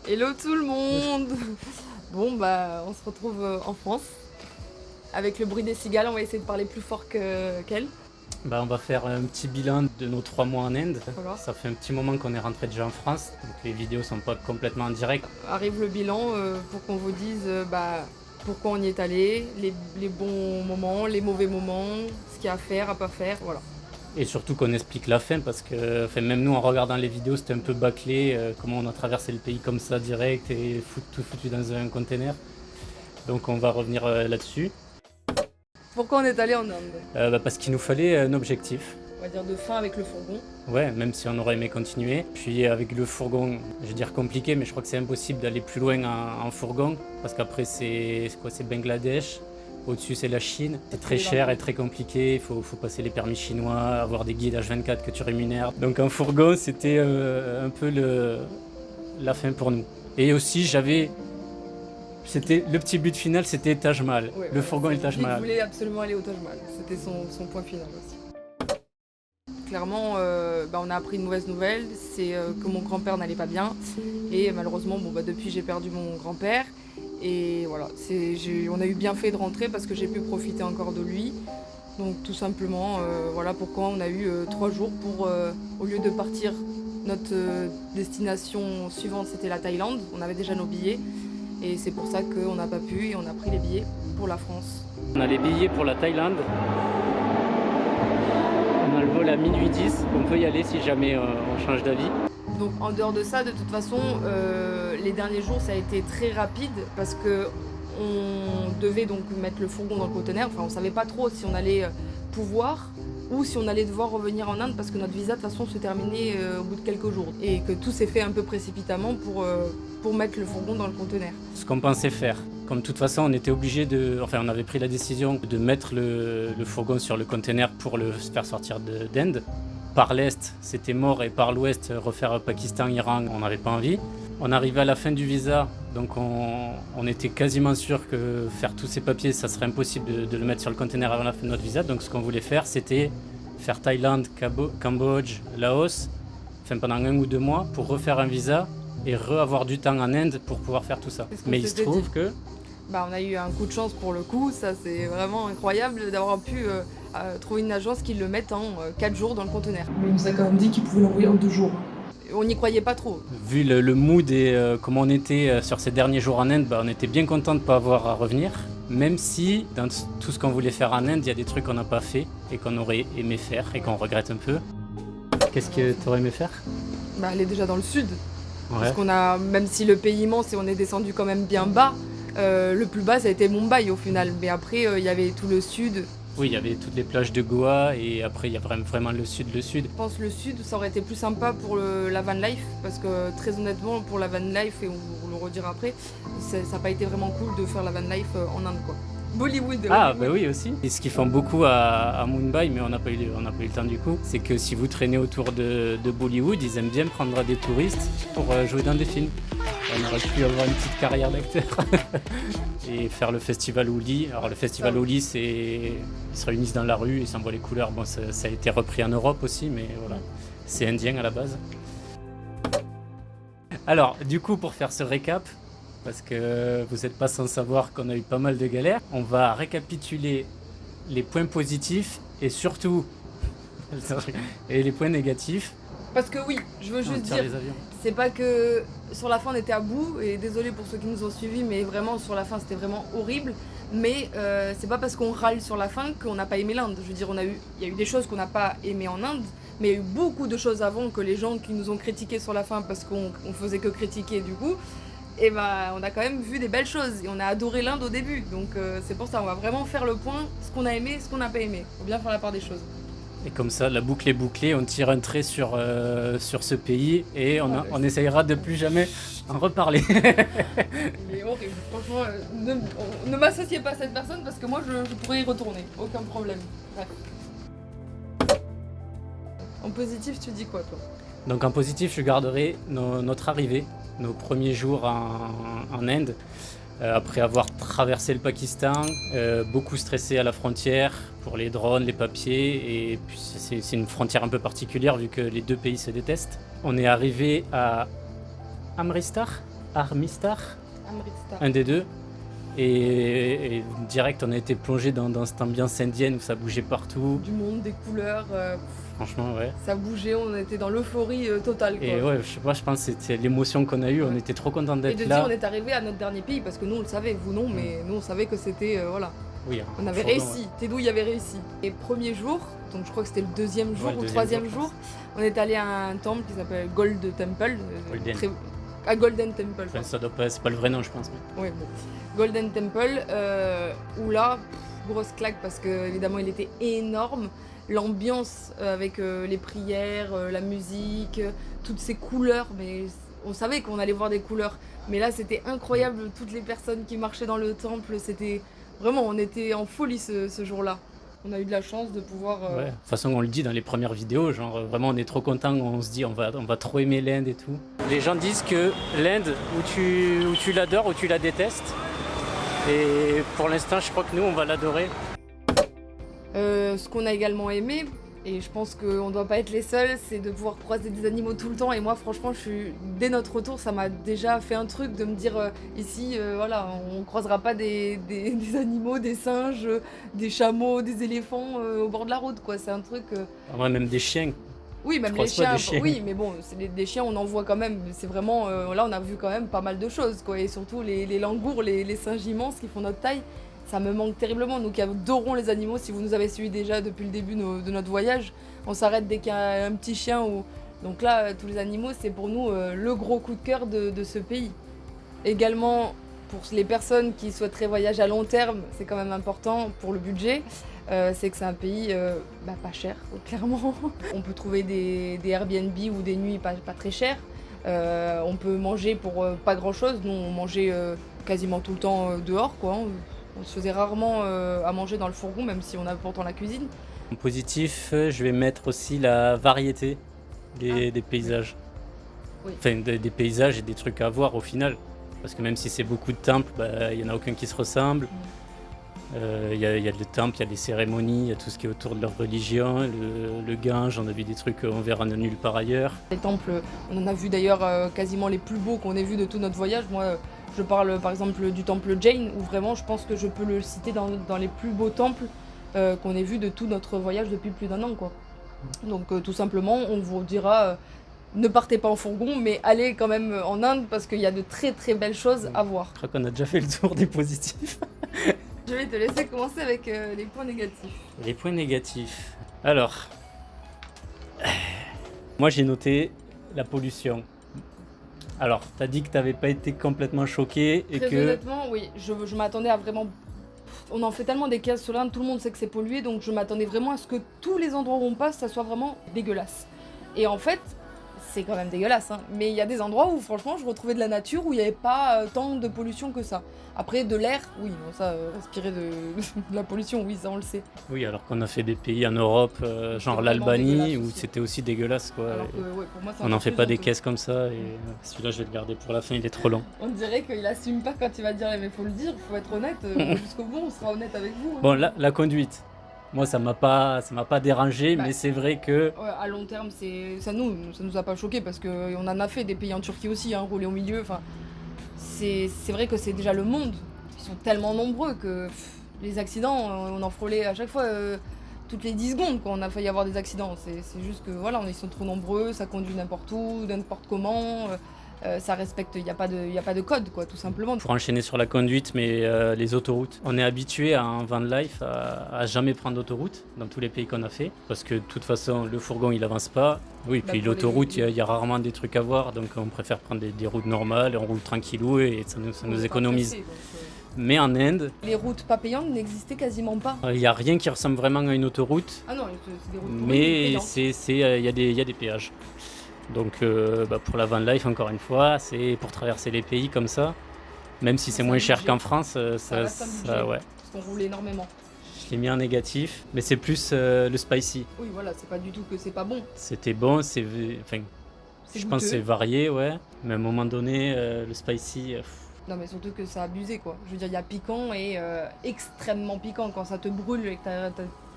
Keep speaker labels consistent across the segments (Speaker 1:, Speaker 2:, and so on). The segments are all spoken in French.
Speaker 1: Hello tout le monde. Bon bah on se retrouve en France. Avec le bruit des cigales, on va essayer de parler plus fort qu'elle.
Speaker 2: On va faire un petit bilan de nos 3 mois en Inde.
Speaker 1: Voilà.
Speaker 2: Ça fait un petit moment qu'on est rentré déjà en France, donc les vidéos sont pas complètement en direct.
Speaker 1: Arrive le bilan pour qu'on vous dise pourquoi on y est allé, les bons moments, les mauvais moments, ce qu'il y a à faire, à pas faire, voilà.
Speaker 2: Et surtout qu'on explique la fin, parce que même nous en regardant les vidéos c'était un peu bâclé, comment on a traversé le pays comme ça direct et tout foutu dans un container. Donc on va revenir là-dessus.
Speaker 1: Pourquoi on est allé en Inde?
Speaker 2: Parce qu'il nous fallait un objectif.
Speaker 1: On va dire de fin avec le fourgon.
Speaker 2: Ouais, même si on aurait aimé continuer. Puis avec le fourgon, je vais dire compliqué, mais je crois que c'est impossible d'aller plus loin en fourgon. Parce qu'après c'est Bangladesh, au-dessus c'est la Chine. C'est très cher et très compliqué, il faut passer les permis chinois, avoir des guides H24 que tu rémunères. Donc en fourgon c'était un peu la fin pour nous. Et aussi le petit but final, c'était Taj Mahal.
Speaker 1: Ouais,
Speaker 2: le fourgon et le Taj Mahal.
Speaker 1: Il voulait absolument aller au Taj Mahal, c'était son point final aussi. Clairement, on a appris une mauvaise nouvelle, c'est que mon grand-père n'allait pas bien. Et malheureusement, depuis j'ai perdu mon grand-père. Et voilà, on a eu bien fait de rentrer parce que j'ai pu profiter encore de lui. Donc tout simplement, voilà pourquoi on a eu 3 jours pour, au lieu de partir, notre destination suivante c'était la Thaïlande. On avait déjà nos billets. Et c'est pour ça qu'on n'a pas pu et on a pris les billets pour la France.
Speaker 2: On a les billets pour la Thaïlande. On a le vol à minuit 10, on peut y aller si jamais on change d'avis.
Speaker 1: Donc en dehors de ça, de toute façon, les derniers jours ça a été très rapide parce que on devait donc mettre le fourgon dans le conteneur. Enfin, on savait pas trop si on allait pouvoir ou si on allait devoir revenir en Inde parce que notre visa de toute façon se terminait au bout de quelques jours et que tout s'est fait un peu précipitamment pour mettre le fourgon dans le conteneur.
Speaker 2: Ce qu'on pensait faire. Comme de toute façon on était obligé on avait pris la décision de mettre le fourgon sur le conteneur pour le faire sortir d'Inde. Par l'Est c'était mort et par l'Ouest refaire Pakistan, Iran, on n'avait pas envie. On arrivait à la fin du visa, donc on était quasiment sûr que faire tous ces papiers, ça serait impossible de le mettre sur le conteneur avant la fin de notre visa. Donc ce qu'on voulait faire, c'était faire Thaïlande, Cambodge, Laos, pendant 1 ou 2 mois pour refaire un visa et avoir du temps en Inde pour pouvoir faire tout ça. Mais il se trouve que...
Speaker 1: on a eu un coup de chance pour le coup, ça c'est vraiment incroyable d'avoir pu trouver une agence qui le mette en 4 jours dans le conteneur.
Speaker 3: Mais il nous a quand même dit qu'il pouvait l'envoyer en 2 jours.
Speaker 1: On n'y croyait pas trop.
Speaker 2: Vu le mood et comment on était sur ces derniers jours en Inde, on était bien content de ne pas avoir à revenir. Même si dans tout ce qu'on voulait faire en Inde, il y a des trucs qu'on n'a pas fait et qu'on aurait aimé faire et qu'on regrette un peu. Qu'est-ce que tu aurais aimé faire?
Speaker 1: Aller déjà dans le sud.
Speaker 2: Ouais.
Speaker 1: Parce qu'on a, même si le pays immense et on est descendu quand même bien bas, le plus bas ça a été Mumbai au final. Mais après il y avait tout le sud.
Speaker 2: Oui, il y avait toutes les plages de Goa et après il y a vraiment le sud.
Speaker 1: Je pense que le sud ça aurait été plus sympa pour la van life parce que très honnêtement pour la van life, et on le redira après, ça n'a pas été vraiment cool de faire la van life en Inde quoi. Bollywood.
Speaker 2: Ah bah oui aussi. Et ce qu'ils font beaucoup à Mumbai, mais on n'a pas eu le temps du coup, c'est que si vous traînez autour de Bollywood, ils aiment bien prendre des touristes pour jouer dans des films. On aurait pu avoir une petite carrière d'acteur et faire le festival Holi. Alors le festival Holi, ils se réunissent dans la rue, ils s'envoient les couleurs. Bon, ça a été repris en Europe aussi, mais voilà, c'est indien à la base. Alors du coup, pour faire ce récap, parce que vous n'êtes pas sans savoir qu'on a eu pas mal de galères, on va récapituler les points positifs et surtout les points négatifs.
Speaker 1: Parce que oui, je veux juste dire, c'est pas que sur la fin on était à bout, et désolé pour ceux qui nous ont suivis, mais vraiment sur la fin c'était vraiment horrible. Mais c'est pas parce qu'on râle sur la fin qu'on n'a pas aimé l'Inde. Je veux dire, il y a eu des choses qu'on n'a pas aimées en Inde, mais il y a eu beaucoup de choses avant que les gens qui nous ont critiqués sur la fin parce qu'on faisait que critiquer du coup. Et on a quand même vu des belles choses et on a adoré l'Inde au début. Donc c'est pour ça, on va vraiment faire le point, ce qu'on a aimé, ce qu'on n'a pas aimé. Faut bien faire la part des choses.
Speaker 2: Et comme ça, la boucle est bouclée, on tire un trait sur ce pays et on essayera de plus jamais en reparler.
Speaker 1: Il est horrible, franchement, ne m'associez pas à cette personne parce que moi je pourrais y retourner, aucun problème. Bref. En positif, tu dis quoi toi?
Speaker 2: Donc en positif, je garderai notre arrivée, nos premiers jours en Inde. Après avoir traversé le Pakistan, beaucoup stressé à la frontière pour les drones, les papiers, et puis c'est une frontière un peu particulière vu que les deux pays se détestent. On est arrivé à Amritsar, Armistar,
Speaker 1: Amritsar.
Speaker 2: un des deux. Et direct, on a été plongé dans cette ambiance indienne où ça bougeait partout.
Speaker 1: Du monde, des couleurs,
Speaker 2: Franchement, ouais.
Speaker 1: ça bougeait, on était dans l'euphorie totale. Quoi.
Speaker 2: Et ouais, je sais pas, je pense que c'était l'émotion qu'on a eue. On
Speaker 1: Ouais.
Speaker 2: était trop contents
Speaker 1: Et
Speaker 2: d'être
Speaker 1: de
Speaker 2: là.
Speaker 1: dire on est arrivé à notre dernier pays parce que nous on le savait, vous non, mais nous on savait que c'était voilà.
Speaker 2: Oui,
Speaker 1: On avait
Speaker 2: fourgon,
Speaker 1: réussi, Tedouille avait réussi. Et premier jour, donc je crois que c'était le deuxième jour
Speaker 2: Ouais,
Speaker 1: ou le
Speaker 2: deuxième
Speaker 1: troisième
Speaker 2: jour,
Speaker 1: jour, on est allé à un temple qui s'appelle Gold Temple.
Speaker 2: Golden.
Speaker 1: À Golden Temple.
Speaker 2: Enfin, ça doit pas, c'est pas le vrai nom, je pense. Mais...
Speaker 1: Ouais, bon. Golden Temple, où là, grosse claque parce que évidemment il était énorme. L'ambiance avec les prières, la musique, toutes ces couleurs, mais on savait qu'on allait voir des couleurs. Mais là c'était incroyable, toutes les personnes qui marchaient dans le temple, c'était vraiment, on était en folie ce jour-là. On a eu de la chance de pouvoir...
Speaker 2: Ouais. De toute façon, on le dit dans les premières vidéos, genre vraiment on est trop content, on se dit on va trop aimer l'Inde et tout. Les gens disent que l'Inde, ou tu l'adores ou tu la détestes. Et pour l'instant, je crois que nous, on va l'adorer.
Speaker 1: Ce qu'on a également aimé, et je pense qu'on ne doit pas être les seuls, c'est de pouvoir croiser des animaux tout le temps. Et moi, franchement, dès notre retour, ça m'a déjà fait un truc de me dire ici, voilà, on ne croisera pas des animaux, des singes, des chameaux, des éléphants au bord de la route, quoi. C'est un truc.
Speaker 2: En vrai, même des chiens.
Speaker 1: Oui, même
Speaker 2: Je
Speaker 1: les
Speaker 2: croise pas
Speaker 1: chiens,
Speaker 2: des chiens.
Speaker 1: oui, mais bon, des chiens, on en voit quand même. C'est vraiment, là, on a vu quand même pas mal de choses, quoi. Et surtout les langours, les singes immenses qui font notre taille. Ça me manque terriblement. Nous qui adorons les animaux, si vous nous avez suivis déjà depuis le début de notre voyage, on s'arrête dès qu'il y a un petit chien. Donc là, tous les animaux, c'est pour nous le gros coup de cœur de ce pays. Également, pour les personnes qui souhaiteraient voyager à long terme, c'est quand même important pour le budget. C'est que c'est un pays pas cher, clairement. On peut trouver des Airbnb ou des nuits pas très chères. On peut manger pour pas grand-chose. Nous, on mangeait quasiment tout le temps dehors, quoi. On se faisait rarement à manger dans le fourgon, même si on a pourtant la cuisine.
Speaker 2: En positif, je vais mettre aussi la variété des paysages.
Speaker 1: Oui.
Speaker 2: Enfin, des paysages et des trucs à voir au final. Parce que même si c'est beaucoup de temples, il n'y en a aucun qui se ressemble. Il y a des temples, il y a des cérémonies, il y a tout ce qui est autour de leur religion. Le Gange, on a vu des trucs qu'on verra nulle part ailleurs.
Speaker 1: Les temples, on en a vu d'ailleurs quasiment les plus beaux qu'on ait vus de tout notre voyage. Moi, je parle par exemple du temple Jain, où vraiment je pense que je peux le citer dans les plus beaux temples qu'on ait vus de tout notre voyage depuis plus d'1 an, quoi. Donc tout simplement, on vous dira, ne partez pas en fourgon, mais allez quand même en Inde, parce qu'il y a de très très belles choses à voir.
Speaker 2: Je crois qu'on a déjà fait le tour des positifs.
Speaker 1: Je vais te laisser commencer avec les points négatifs.
Speaker 2: Les points négatifs. Alors, moi j'ai noté la pollution. Alors, t'as dit que t'avais pas été complètement choqué et
Speaker 1: Très
Speaker 2: que...
Speaker 1: honnêtement, oui, je m'attendais à vraiment... On en fait tellement des cases sur l'Inde, tout le monde sait que c'est pollué, donc je m'attendais vraiment à ce que tous les endroits où on passe, ça soit vraiment dégueulasse. Et en fait, c'est quand même dégueulasse, hein. Mais il y a des endroits où franchement je retrouvais de la nature, où il n'y avait pas tant de pollution que ça. Après, de l'air, oui, bon, ça, respirer de la pollution, oui, ça on le sait.
Speaker 2: Oui, alors qu'on a fait des pays en Europe, genre
Speaker 1: vraiment
Speaker 2: l'Albanie,
Speaker 1: dégueulasse
Speaker 2: où
Speaker 1: aussi.
Speaker 2: c'était aussi dégueulasse, quoi.
Speaker 1: Alors que, ouais, pour moi, c'est
Speaker 2: On n'en
Speaker 1: encore
Speaker 2: fait
Speaker 1: plus
Speaker 2: pas des
Speaker 1: honteux.
Speaker 2: caisses comme ça, et celui-là je vais le garder pour la fin, il est trop long.
Speaker 1: On dirait qu'il assume pas quand il va dire, mais faut le dire, faut être honnête, jusqu'au bout on sera honnête avec vous. Hein.
Speaker 2: Bon, la conduite, moi ça m'a pas dérangé,
Speaker 1: Bah.
Speaker 2: mais c'est vrai que...
Speaker 1: Ouais, à long terme, ça nous a pas choqué parce qu'on en a fait des pays en Turquie aussi, hein, rouler au milieu. Enfin, c'est vrai que c'est déjà le monde. Ils sont tellement nombreux que les accidents, on en frôlait à chaque fois toutes les 10 secondes. Quoi. On a failli avoir des accidents. C'est juste que voilà, ils sont trop nombreux, ça conduit n'importe où, n'importe comment. Ça respecte, il n'y a pas de code, quoi, tout simplement.
Speaker 2: Pour enchaîner sur la conduite, mais les autoroutes. On est habitué à un van life à jamais prendre d'autoroute dans tous les pays qu'on a fait, parce que de toute façon le fourgon il avance pas. Oui,
Speaker 1: Bah,
Speaker 2: puis
Speaker 1: pour
Speaker 2: l'autoroute,
Speaker 1: les-
Speaker 2: il y a rarement des trucs à voir, donc on préfère prendre des routes normales, on roule tranquillou et ça
Speaker 1: On
Speaker 2: nous
Speaker 1: est pas
Speaker 2: économise.
Speaker 1: pressé, donc,
Speaker 2: Mais en Inde,
Speaker 1: les routes pas payantes n'existaient quasiment pas.
Speaker 2: il n'y a rien qui ressemble vraiment à une autoroute,
Speaker 1: Ah non, c'est des routes
Speaker 2: mais
Speaker 1: payantes.
Speaker 2: il y a des péages. Donc pour la van life, encore une fois, c'est pour traverser les pays comme ça. Même si c'est
Speaker 1: C'est
Speaker 2: moins
Speaker 1: un
Speaker 2: cher
Speaker 1: budget.
Speaker 2: qu'en France,
Speaker 1: Ça reste un budget.
Speaker 2: ouais.
Speaker 1: Parce qu'on roule énormément.
Speaker 2: Je l'ai mis en négatif, mais c'est plus le spicy.
Speaker 1: Oui, voilà, c'est pas du tout que c'est pas bon.
Speaker 2: C'était bon, enfin,
Speaker 1: C'est
Speaker 2: je pense que c'est
Speaker 1: goûteux.
Speaker 2: varié, ouais. Mais à un moment donné, le spicy,
Speaker 1: Non, mais surtout que ça a abusé, quoi. Je veux dire, il y a piquant et extrêmement piquant quand ça te brûle et que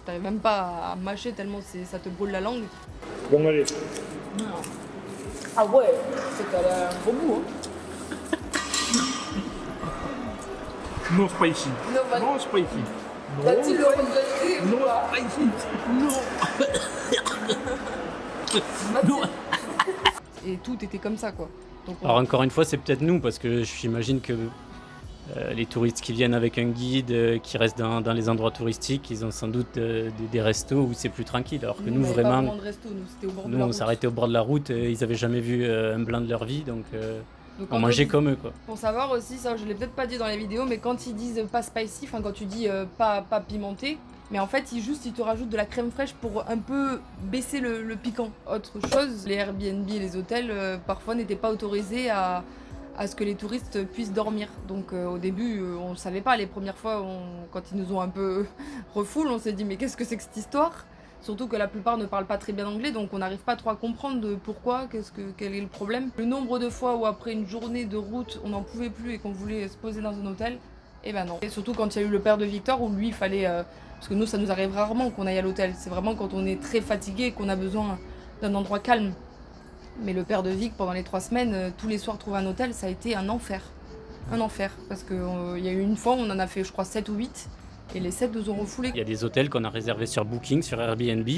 Speaker 1: t'arrives même pas à mâcher tellement ça te brûle la langue.
Speaker 3: Bon, allez.
Speaker 1: Ah ouais, c'est qu'elle a un gros bout, hein.
Speaker 4: Non spicy. Non spicy. Non spicy. Non spicy. Non.
Speaker 1: Et tout était comme ça, quoi. Donc,
Speaker 2: Alors encore une fois, c'est peut-être nous, parce que j'imagine que les touristes qui viennent avec un guide, qui restent dans les endroits touristiques, ils ont sans doute des restos où c'est plus tranquille. Alors que nous,
Speaker 1: on avait
Speaker 2: vraiment,
Speaker 1: pas vraiment de resto, nous, c'était au bord de
Speaker 2: nous
Speaker 1: la
Speaker 2: on
Speaker 1: route.
Speaker 2: s'arrêtait au bord de la route, ils avaient jamais vu un blanc de leur vie, donc
Speaker 1: Donc,
Speaker 2: on
Speaker 1: quand
Speaker 2: mangeait
Speaker 1: ils-
Speaker 2: comme eux, quoi.
Speaker 1: Pour savoir aussi, ça je l'ai peut-être pas dit dans les vidéos, mais quand ils disent pas spicy, enfin quand tu dis pas pimenté, mais en fait ils te rajoutent de la crème fraîche pour un peu baisser le piquant. Autre chose, les Airbnb et les hôtels parfois n'étaient pas autorisés à ce que les touristes puissent dormir. Donc au début on ne savait pas, les premières fois quand ils nous ont un peu refoulé, on s'est dit mais qu'est-ce que c'est que cette histoire ? Surtout que la plupart ne parlent pas très bien anglais, donc on n'arrive pas trop à comprendre de pourquoi, quel est le problème. Le nombre de fois où après une journée de route, on n'en pouvait plus et qu'on voulait se poser dans un hôtel, eh ben non. Et surtout quand il y a eu le père de Victor, où lui, il fallait... parce que nous, ça nous arrive rarement qu'on aille à l'hôtel. C'est vraiment quand on est très fatigué et qu'on a besoin d'un endroit calme. Mais le père de Vic, pendant les 3 semaines, tous les soirs trouver un hôtel, ça a été un enfer. Un enfer. Parce qu'il y a eu une fois, on en a fait, je crois, 7 ou 8. Et les 7 nous ont refoulés.
Speaker 2: Il y a des hôtels qu'on a réservés sur Booking, sur Airbnb,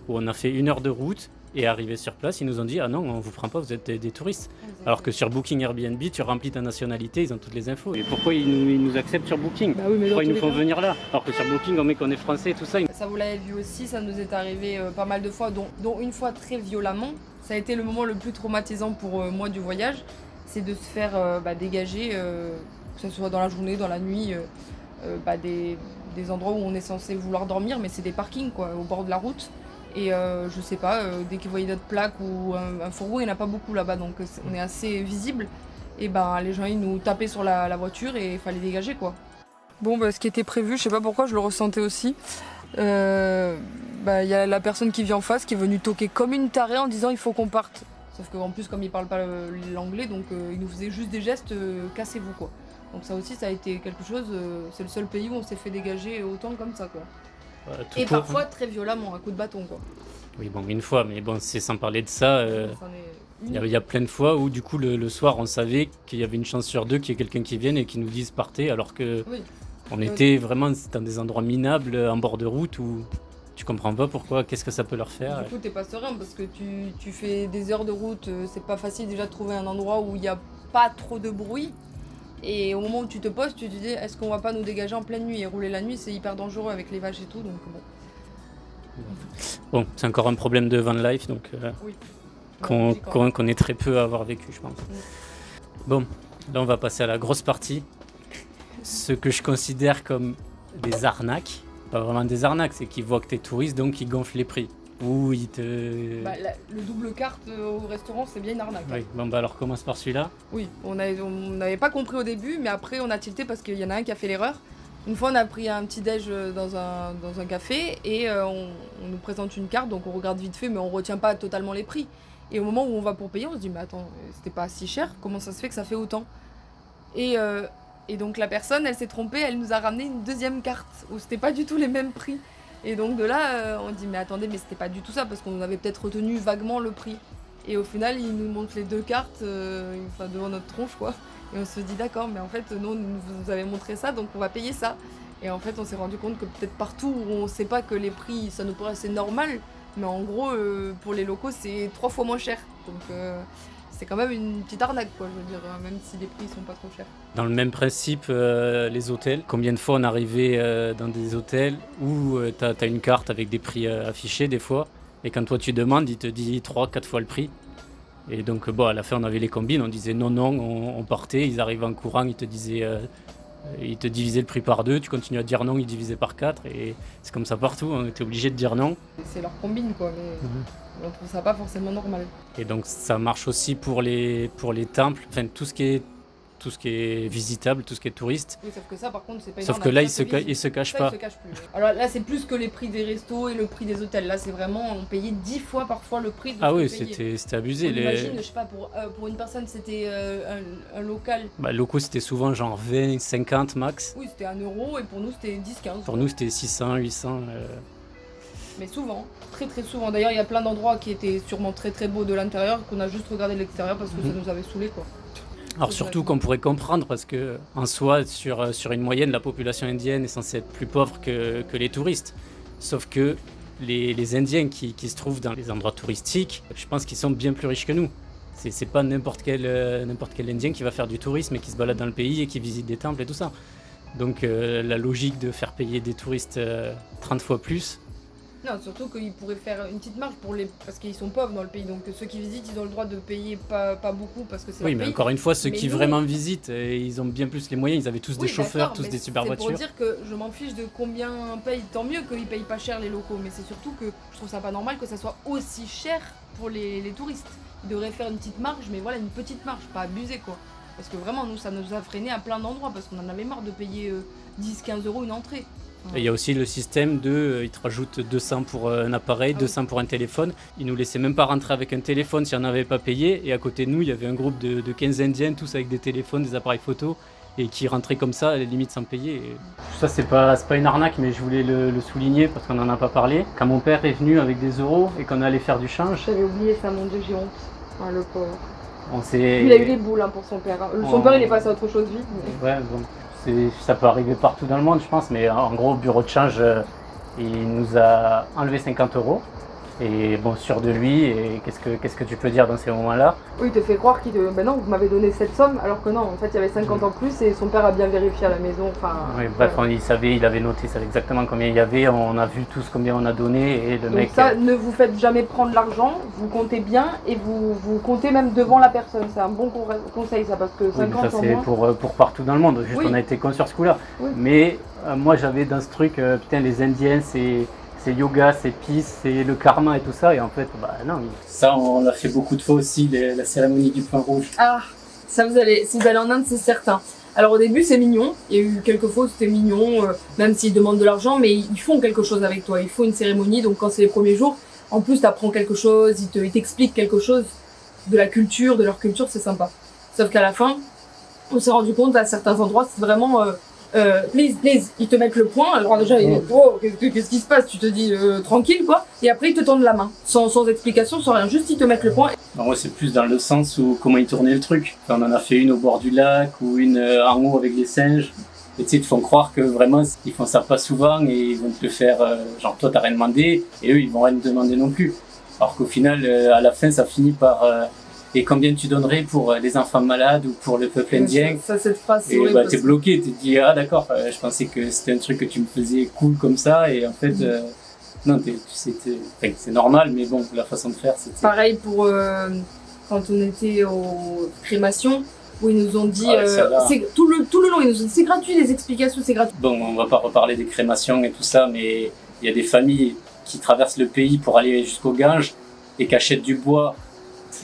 Speaker 2: où on a fait 1 heure de route, et arrivé sur place, ils nous ont dit « Ah non, on vous prend pas, vous êtes des touristes ». Alors que sur Booking Airbnb, tu remplis ta nationalité, ils ont toutes les infos. Et pourquoi ils nous acceptent sur Booking?
Speaker 1: Bah oui, mais
Speaker 2: Pourquoi
Speaker 1: dans
Speaker 2: ils nous
Speaker 1: tous
Speaker 2: font
Speaker 1: les cas.
Speaker 2: venir là? Alors que sur Booking, on met qu'on est français et tout ça.
Speaker 1: Ça, vous l'avez vu aussi, ça nous est arrivé pas mal de fois, dont une fois très violemment. Ça a été le moment le plus traumatisant pour moi du voyage, c'est de se faire dégager, que ce soit dans la journée, dans la nuit, des endroits où on est censé vouloir dormir, mais c'est des parkings quoi, au bord de la route. Et je sais pas, dès qu'ils voyaient notre plaque ou un fourgon, il n'y en a pas beaucoup là-bas, donc on est assez visible. Et ben les gens ils nous tapaient sur la voiture et il fallait dégager quoi. Bon, ce qui était prévu, je sais pas pourquoi, je le ressentais aussi. Y a la personne qui vit en face qui est venue toquer comme une tarée en disant il faut qu'on parte. Sauf qu'en plus, comme il parle pas l'anglais, donc il nous faisait juste des gestes, cassez-vous quoi. Donc ça aussi, ça a été quelque chose, c'est le seul pays où on s'est fait dégager autant comme ça quoi. Et parfois très violemment, à coup de bâton quoi.
Speaker 2: Oui, bon, une fois, mais bon, c'est sans parler de ça.
Speaker 1: C'en est
Speaker 2: Il
Speaker 1: une.
Speaker 2: y a plein de fois où du coup le soir on savait qu'il y avait une chance sur 2 qu'il y ait quelqu'un qui vienne et qui nous dise partez, alors que
Speaker 1: Oui.
Speaker 2: on était vraiment dans des endroits minables en bord de route où tu comprends pas pourquoi, qu'est-ce que ça peut leur faire.
Speaker 1: Du coup, t'es pas serein parce que tu fais des heures de route, c'est pas facile déjà de trouver un endroit où il y a pas trop de bruit. Et au moment où tu te poses, tu te dis est-ce qu'on va pas nous dégager en pleine nuit? Et rouler la nuit, c'est hyper dangereux avec les vaches et tout, donc bon.
Speaker 2: Bon, c'est encore un problème de van life, donc
Speaker 1: Oui.
Speaker 2: qu'on est très peu à avoir vécu, je pense. Bon, là on va passer à la grosse partie, ce que je considère comme des arnaques. Pas vraiment des arnaques, c'est qu'ils voient que t'es touriste, donc ils gonflent les prix. Ou ils te...
Speaker 1: Le double carte au restaurant, c'est bien une arnaque.
Speaker 2: Oui, bon bah alors commence par celui-là.
Speaker 1: Oui, on n'avait pas compris au début, mais après on a tilté parce qu'il y en a un qui a fait l'erreur. Une fois, on a pris un petit déj dans un café et on nous présente une carte, donc on regarde vite fait, mais on retient pas totalement les prix. Et au moment où on va pour payer, on se dit mais attends, c'était pas si cher, comment ça se fait que ça fait autant? Et donc la personne, elle s'est trompée, elle nous a ramené une deuxième carte où c'était pas du tout les mêmes prix. Et donc de là, on dit mais attendez, mais c'était pas du tout ça parce qu'on avait peut-être retenu vaguement le prix. Et au final, il nous montre les 2 cartes, devant notre tronche quoi. Et on se dit d'accord, mais en fait, non, vous avez montré ça, donc on va payer ça. Et en fait, on s'est rendu compte que peut-être partout où on sait pas que les prix, ça nous paraissait normal, mais en gros, pour les locaux, c'est 3 fois moins cher. Donc c'est quand même une petite arnaque, quoi, je veux dire, même si les prix sont pas trop chers.
Speaker 2: Dans le même principe, les hôtels. Combien de fois on arrivait dans des hôtels où t'as une carte avec des prix affichés des fois, et quand toi tu demandes, il te dit 3-4 fois le prix. Et donc bon, à la fin on avait les combines, on disait non, on partait, ils arrivaient en courant, ils te divisaient le prix par 2, tu continues à dire non, ils divisaient par 4, et c'est comme ça partout, on était obligé de dire non.
Speaker 1: C'est leur combine, quoi, mais on trouve ça pas forcément normal.
Speaker 2: Et donc ça marche aussi pour les temples, enfin tout ce qui est visitable, tout ce qui est touriste.
Speaker 1: Oui, sauf que ça, par contre, c'est pas une
Speaker 2: Sauf
Speaker 1: arnaque.
Speaker 2: que là,
Speaker 1: Ça,
Speaker 2: il se cache
Speaker 1: ça,
Speaker 2: pas.
Speaker 1: il se cache plus. Alors là, c'est plus que les prix des restos et le prix des hôtels. Là, c'est vraiment, on payait 10 fois parfois le prix de
Speaker 2: Ah
Speaker 1: ce
Speaker 2: oui,
Speaker 1: qu'on payait.
Speaker 2: c'était abusé.
Speaker 1: On imagine, je sais pas, pour une personne, c'était un local.
Speaker 2: Locaux, c'était souvent genre 20, 50 max.
Speaker 1: Oui, c'était 1 euro et pour nous, c'était 10-15.
Speaker 2: Pour nous, c'était 600, 800.
Speaker 1: Mais souvent, très très souvent. D'ailleurs, il y a plein d'endroits qui étaient sûrement très très beaux de l'intérieur qu'on a juste regardé de l'extérieur parce que ça nous avait saoulé quoi.
Speaker 2: Alors surtout qu'on pourrait comprendre parce que en soi, sur une moyenne, la population indienne est censée être plus pauvre que les touristes. Sauf que les Indiens qui se trouvent dans les endroits touristiques, je pense qu'ils sont bien plus riches que nous. C'est pas n'importe quel Indien qui va faire du tourisme et qui se balade dans le pays et qui visite des temples et tout ça. Donc la logique de faire payer des touristes 30 fois plus.
Speaker 1: Non, surtout qu'ils pourraient faire une petite marge parce qu'ils sont pauvres dans le pays. Donc ceux qui visitent, ils ont le droit de payer pas beaucoup parce que c'est
Speaker 2: Oui,
Speaker 1: leur
Speaker 2: mais
Speaker 1: pays.
Speaker 2: encore une fois, ceux
Speaker 1: Mais
Speaker 2: qui
Speaker 1: nous,
Speaker 2: vraiment visitent, ils ont bien plus les moyens. Ils avaient tous des chauffeurs,
Speaker 1: d'accord,
Speaker 2: tous
Speaker 1: mais
Speaker 2: des super voitures.
Speaker 1: C'est pour dire que je m'en fiche de combien payent. Tant mieux qu'ils payent pas cher les locaux. Mais c'est surtout que je trouve ça pas normal que ça soit aussi cher pour les touristes. Ils devraient faire une petite marge, mais voilà, une petite marge, pas abuser quoi. Parce que vraiment, nous, ça nous a freiné à plein d'endroits parce qu'on en avait marre de payer 10-15 € une entrée.
Speaker 2: Et il y a aussi le système ils te rajoutent 200 pour un appareil, 200 pour un téléphone. Ils nous laissaient même pas rentrer avec un téléphone si on n'avait pas payé. Et à côté de nous, il y avait un groupe de 15 Indiens, tous avec des téléphones, des appareils photo, et qui rentraient comme ça, à la limite sans payer. Et ça, c'est pas une arnaque, mais je voulais le souligner parce qu'on n'en a pas parlé. Quand mon père est venu avec des euros et qu'on allait faire du change,
Speaker 1: J'avais oublié ça, mon Dieu, j'ai honte. Ah, le pauvre.
Speaker 2: on s'est...
Speaker 1: Il a eu les boules pour son père. Son père, il est passé à autre chose vite. Mais...
Speaker 2: Ouais, bon. Ça peut arriver partout dans le monde, je pense, mais en gros, au bureau de change, il nous a enlevé 50 €. Et bon, sûr de lui, et qu'est-ce que tu peux dire dans ces moments-là?
Speaker 1: Oui, il te fait croire ben non, vous m'avez donné cette somme, alors que non, en fait, il y avait 50 en plus et son père a bien vérifié à la maison.
Speaker 2: Oui, bref, il avait noté, il savait exactement combien il y avait, on a vu tous combien on a donné, et le
Speaker 1: Donc
Speaker 2: mec...
Speaker 1: ça, ne vous faites jamais prendre l'argent, vous comptez bien et vous comptez même devant la personne. C'est un bon conseil ça, parce que 50
Speaker 2: oui, ça
Speaker 1: en
Speaker 2: c'est
Speaker 1: moins...
Speaker 2: pour partout dans le monde, juste
Speaker 1: Oui.
Speaker 2: on a été con sur ce coup-là.
Speaker 1: Oui.
Speaker 2: Mais moi j'avais dans ce truc, putain, les Indiens, c'est yoga, c'est peace, c'est le karma et tout ça, et en fait, bah non. Ça, on l'a fait beaucoup de fois aussi, la cérémonie du point rouge.
Speaker 1: Ah, ça si vous allez en Inde, c'est certain. Alors au début, c'est mignon. Il y a eu quelques fois où c'était mignon, même s'ils demandent de l'argent, mais ils font quelque chose avec toi. Il faut une cérémonie, donc quand c'est les premiers jours, en plus, tu apprends quelque chose, ils t'expliquent quelque chose de la culture, de leur culture, c'est sympa. Sauf qu'à la fin, on s'est rendu compte à certains endroits, c'est vraiment... please, ils te mettent le point. Alors déjà, oh, qu'est-ce qui se passe? Tu te dis tranquille quoi. Et après, ils te tendent la main, sans explication, sans rien. Juste, ils te mettent le point.
Speaker 2: En vrai, c'est plus dans le sens où comment ils tournaient le truc. Enfin, on en a fait une au bord du lac ou une en haut avec les singes. Et tu sais, ils te font croire que vraiment, ils font ça pas souvent et ils vont te le faire. Genre, toi, t'as rien demandé et eux, ils vont rien te demander non plus. Alors qu'au final, à la fin, ça finit par. Et combien tu donnerais pour les enfants malades ou pour le peuple indien?
Speaker 1: Ça, cette phrase, c'est
Speaker 2: et
Speaker 1: horrible.
Speaker 2: bah, t'es bloqué, t'es dit, ah d'accord, je pensais que c'était un truc que tu me faisais cool comme ça, et en fait, non, c'est normal, mais bon, la façon de faire, c'était...
Speaker 1: Pareil pour quand on était aux crémations, où ils nous ont dit, tout le long, ils nous ont dit, c'est gratuit, les explications, c'est gratuit.
Speaker 2: Bon, on va pas reparler des crémations et tout ça, mais il y a des familles qui traversent le pays pour aller jusqu'au Gange et qui achètent du bois.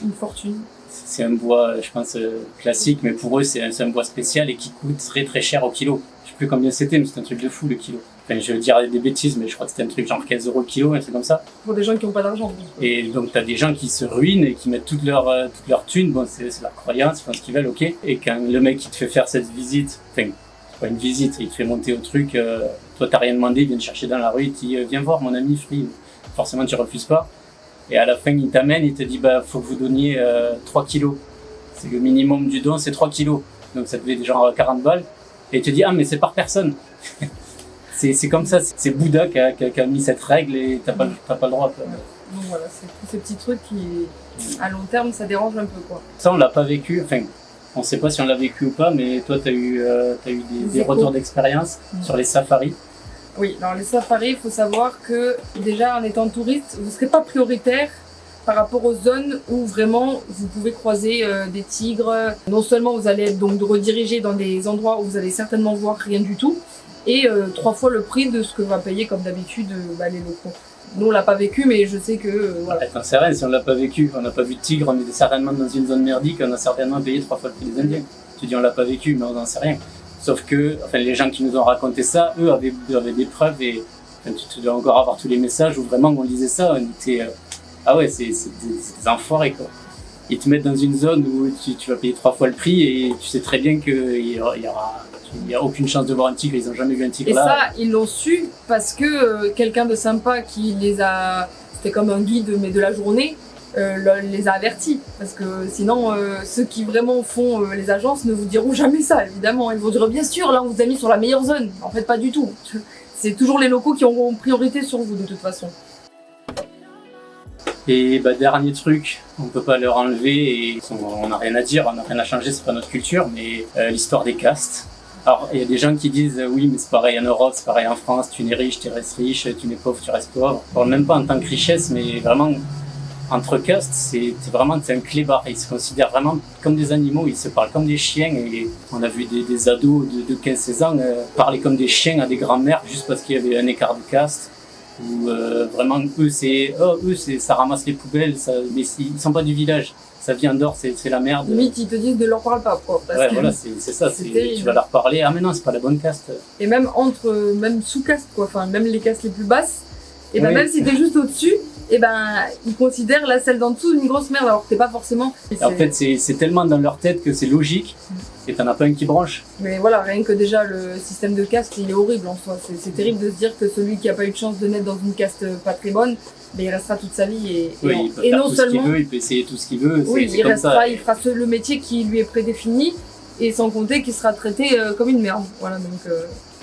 Speaker 1: Une fortune.
Speaker 2: C'est un bois, je pense, classique, mais pour eux, c'est un bois spécial et qui coûte très très cher au kilo. Je sais plus combien c'était, mais c'est un truc de fou le kilo. Enfin, je dirais des bêtises, mais je crois que c'était un truc genre 15 € le kilo, un truc comme ça.
Speaker 1: Pour des gens qui n'ont pas d'argent.
Speaker 2: Et donc, t'as des gens qui se ruinent et qui mettent toute leur thune. Bon, c'est leur croyance, ils font ce qu'ils veulent, ok. Et quand le mec qui te fait faire cette visite, enfin, c'est pas une visite, il te fait monter au truc, toi t'as rien demandé, il vient te chercher dans la rue, il te dit, viens voir mon ami Free. Forcément, tu refuses pas. Et à la fin, il t'amène, il te dit, bah, faut que vous donniez 3 kilos. C'est le minimum du don, c'est 3 kilos. Donc ça devait être genre 40 balles. Et il te dit, ah, mais c'est par personne. c'est comme ça, c'est Bouddha qui a mis cette règle et t'as pas le droit. Quoi.
Speaker 1: Donc voilà, c'est tous ces petits trucs qui, à long terme, ça dérange un peu, quoi.
Speaker 2: Ça, on l'a pas vécu, enfin, on sait pas si on l'a vécu ou pas, mais toi, t'as eu des retours d'expérience sur les safaris.
Speaker 1: Oui, alors les safaris, il faut savoir que déjà en étant touriste, vous ne serez pas prioritaire par rapport aux zones où vraiment vous pouvez croiser des tigres. Non seulement vous allez être donc redirigé dans des endroits où vous allez certainement voir rien du tout, et 3 fois le prix de ce que va payer comme d'habitude les locaux. Nous on l'a pas vécu, mais je sais que voilà.
Speaker 2: Attends, c'est rien, si on l'a pas vécu, on n'a pas vu de tigre, on était certainement dans une zone merdique, on a certainement payé 3 fois le prix des Indiens. Tu dis on l'a pas vécu, mais on n'en sait rien. Sauf que, enfin, les gens qui nous ont raconté ça, eux avaient des preuves et enfin, tu dois encore avoir tous les messages où vraiment on lisait ça, on était, ah ouais, c'est des enfoirés quoi. Ils te mettent dans une zone où tu vas payer 3 fois le prix et tu sais très bien qu'il y a aucune chance de voir un tigre, ils ont jamais vu un tigre
Speaker 1: et
Speaker 2: là.
Speaker 1: Et ça, ils l'ont su parce que quelqu'un de sympa qui les a, c'était comme un guide mais de la journée, les a avertis. Parce que sinon, ceux qui vraiment font les agences ne vous diront jamais ça, évidemment. Ils vont dire bien sûr, là on vous a mis sur la meilleure zone. En fait, pas du tout. C'est toujours les locaux qui auront priorité sur vous de toute façon.
Speaker 2: Et dernier truc, on peut pas leur enlever et on n'a rien à dire, on n'a rien à changer, c'est pas notre culture, mais l'histoire des castes. Alors il y a des gens qui disent oui mais c'est pareil en Europe, c'est pareil en France, tu n'es riche, tu restes riche, tu n'es pauvre, tu restes pauvre. On parle même pas en tant que richesse, mais vraiment entre castes, c'est un clébard. Ils se considèrent vraiment comme des animaux, ils se parlent comme des chiens et on a vu des ados de 15-16 ans parler comme des chiens à des grands-mères juste parce qu'il y avait un écart de caste. Où vraiment eux ça ramasse les poubelles, mais ils sont pas du village, ça vient d'or, c'est la merde.
Speaker 1: Limite ils te disent ne leur parle pas quoi.
Speaker 2: Ouais voilà c'est ça, tu vas leur parler, ah mais non c'est pas la bonne caste.
Speaker 1: Et même même sous caste quoi, enfin même les castes les plus basses, et
Speaker 2: oui.
Speaker 1: même si t'es juste au-dessus, et ils considèrent la celle d'en dessous une grosse merde alors que t'es pas forcément.
Speaker 2: En fait c'est tellement dans leur tête que c'est logique et t'en as pas une qui branche.
Speaker 1: Mais voilà, rien que déjà le système de caste il est horrible en soi, c'est terrible de se dire que celui qui a pas eu de chance de naître dans une caste pas très bonne, il restera toute sa vie
Speaker 2: il peut faire
Speaker 1: non
Speaker 2: tout
Speaker 1: seulement
Speaker 2: ce qu'il veut, il peut essayer tout ce qu'il veut,
Speaker 1: oui,
Speaker 2: c'est comme ça.
Speaker 1: Il fera le métier qui lui est prédéfini et sans compter qu'il sera traité comme une merde. Voilà donc.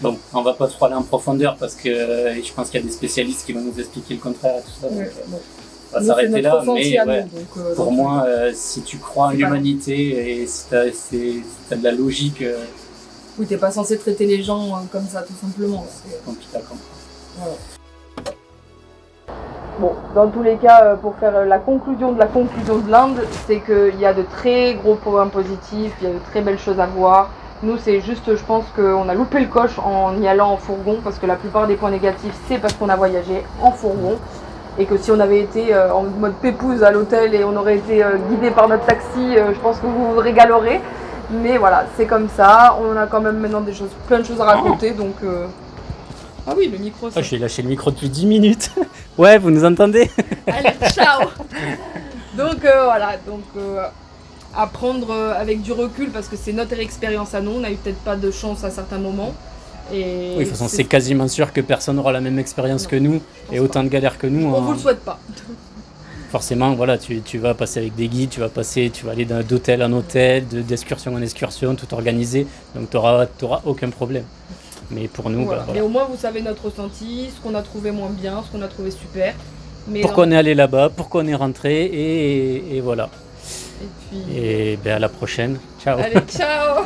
Speaker 2: Bon, on va pas trop aller en profondeur parce que je pense qu'il y a des spécialistes qui vont nous expliquer le contraire à tout ça.
Speaker 1: Ouais,
Speaker 2: donc,
Speaker 1: bon.
Speaker 2: on va s'arrêter là, mais
Speaker 1: nous,
Speaker 2: ouais,
Speaker 1: donc,
Speaker 2: pour moi, si tu crois en l'humanité et si t'as de la logique,
Speaker 1: oui, t'es pas censé traiter les gens comme ça, tout simplement.
Speaker 2: c'est compliqué à comprendre.
Speaker 1: Voilà. Bon, dans tous les cas, pour faire la conclusion de l'Inde, c'est qu'il y a de très gros points positifs, il y a de très belles choses à voir. Nous, c'est juste, je pense qu'on a loupé le coche en y allant en fourgon, parce que la plupart des points négatifs, c'est parce qu'on a voyagé en fourgon. Et que si on avait été en mode pépouze à l'hôtel et on aurait été guidé par notre taxi, je pense que vous vous régalerez. Mais voilà, c'est comme ça. On a quand même maintenant plein de choses à raconter, donc... Ah oui, le micro, ça.
Speaker 2: J'ai lâché le micro depuis 10 minutes. Ouais, vous nous entendez?
Speaker 1: Allez, ciao. Donc voilà, à prendre avec du recul parce que c'est notre expérience à nous. On n'a eu peut-être pas de chance à certains moments. Et
Speaker 2: oui, de toute façon, c'est quasiment sûr que personne n'aura la même expérience que nous et autant de galères que nous.
Speaker 1: On vous le souhaite pas.
Speaker 2: Forcément, voilà, tu vas passer avec des guides, tu vas aller d'hôtel en hôtel, d'excursion en excursion, tout organisé. Donc, tu n'auras aucun problème. Mais pour nous,
Speaker 1: voilà.
Speaker 2: voilà.
Speaker 1: Mais au moins, vous savez notre ressenti, ce qu'on a trouvé moins bien, ce qu'on a trouvé super. Mais
Speaker 2: pourquoi on est allé là-bas, pourquoi on est rentré et voilà.
Speaker 1: Et puis...
Speaker 2: Et à la prochaine. Ciao.
Speaker 1: Allez, ciao.